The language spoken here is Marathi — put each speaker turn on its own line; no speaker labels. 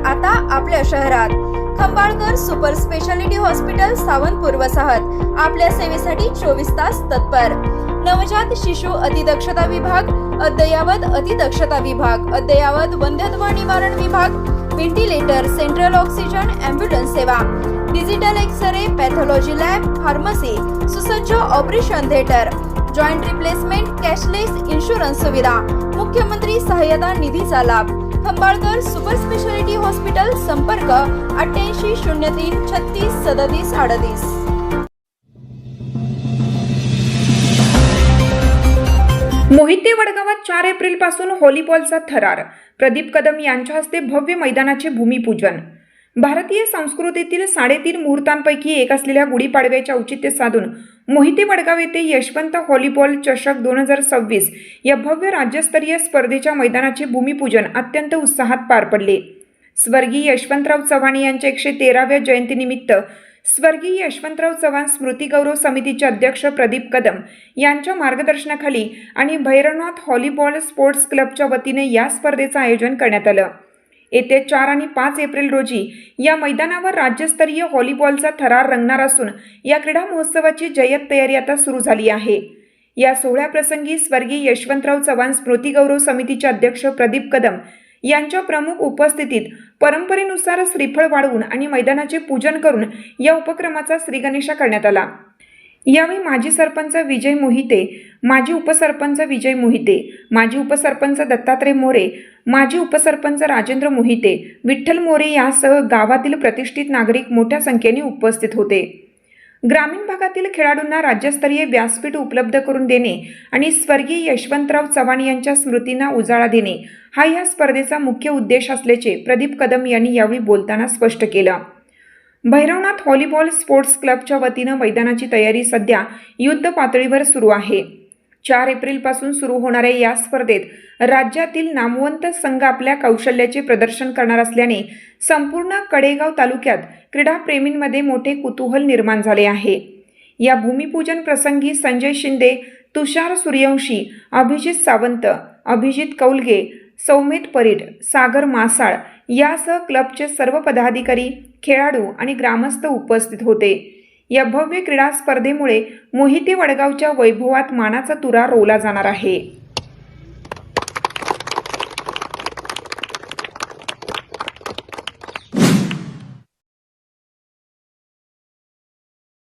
आता आपल्या शहरात Khambalkar super speciality hospital Sawantpur वसाहत आपल्या सेवेसाठी 24 तास तत्पर। नवजात शिशु अतिदक्षता विभाग, अद्ययावत अतिदक्षता विभाग, अद्ययावत वंध्यत्व निवारण विभाग, व्हेंटिलेटर, सेंट्रल ऑक्सिजन, ॲम्ब्युलन्स सेवा, digital X-ray, pathology lab, pharmacy, सुसज्ज operation theatre, joint replacement, cashless insurance सुविधा, मुख्यमंत्री सहाय्यता निधीचा लाभ। खंबाळकर सुपर स्पेशालिटी हॉस्पिटल, संपर्क 88 03 36 37 38।
मोहिते वडगावात 4 एप्रिल पासून व्हॉलीबॉलचा थरार। प्रदीप कदम यांच्या हस्ते भव्य मैदानाचे भूमिपूजन। भारतीय संस्कृतीतील 3.5 मुहूर्तांपैकी एक असलेल्या गुढीपाडव्याचे औचित्य साधून मोहिते वडगाव येथे यशवंत व्हॉलीबॉल चषक 2026 या भव्य राज्यस्तरीय स्पर्धेच्या मैदानाचे भूमिपूजन अत्यंत उत्साहात पार पडले। स्वर्गीय यशवंतराव चव्हाण यांच्या 113व्या जयंतीनिमित्त स्वर्गीय यशवंतराव चव्हाण स्मृती गौरव समितीचे अध्यक्ष प्रदीप कदम यांच्या मार्गदर्शनाखाली आणि भैरवनाथ व्हॉलीबॉल स्पोर्ट्स क्लबच्या वतीने या स्पर्धेचे आयोजन करण्यात आलं। येत्या 4 आणि 5 एप्रिल रोजी या मैदानावर राज्यस्तरीय व्हॉलीबॉलचा थरार रंगणार असून या क्रीडा महोत्सवाची जय्यत तयारी आता सुरू झाली आहे। या सोहळ्याप्रसंगी स्वर्गीय यशवंतराव चव्हाण स्मृती गौरव समितीचे अध्यक्ष प्रदीप कदम यांच्या प्रमुख उपस्थितीत परंपरेनुसार श्रीफळ वाढवून आणि मैदानाचे पूजन करून या उपक्रमाचा श्रीगणेशा करण्यात आला। यावेळी माजी सरपंच विजय मोहिते, माजी उपसरपंच विजय मोहिते, माजी उपसरपंच दत्तात्रय मोरे, माजी उपसरपंच राजेंद्र मोहिते, विठ्ठल मोरे यासह गावातील प्रतिष्ठित नागरिक मोठ्या संख्येने उपस्थित होते। ग्रामीण भागातील खेळाडूंना राज्यस्तरीय व्यासपीठ उपलब्ध करून देणे आणि स्वर्गीय यशवंतराव चव्हाण यांच्या स्मृतींना उजाळा देणे हा या स्पर्धेचा मुख्य उद्देश असल्याचे प्रदीप कदम यांनी यावेळी बोलताना स्पष्ट केलं। भैरवनाथ व्हॉलीबॉल स्पोर्ट्स क्लबच्या वतीनं मैदानाची तयारी सध्या युद्ध पातळीवर सुरू आहे। 4 एप्रिलपासून सुरू होणाऱ्या या स्पर्धेत राज्यातील नामवंत संघ आपल्या कौशल्याचे प्रदर्शन करणार असल्याने संपूर्ण कडेगाव तालुक्यात क्रीडाप्रेमींमध्ये मोठे कुतूहल निर्माण झाले आहे। या भूमिपूजन प्रसंगी संजय शिंदे, तुषार सूर्यवंशी, अभिजित सावंत, अभिजित कौलगे, सौमित परीट, सागर मासाळ यासह क्लबचे सर्व पदाधिकारी, खेळाडू आणि ग्रामस्थ उपस्थित होते। या भव्य क्रीडा स्पर्धेमुळे मोहिते वडगावच्या वैभवात मानाचा तुरा रोवला जाणार आहे।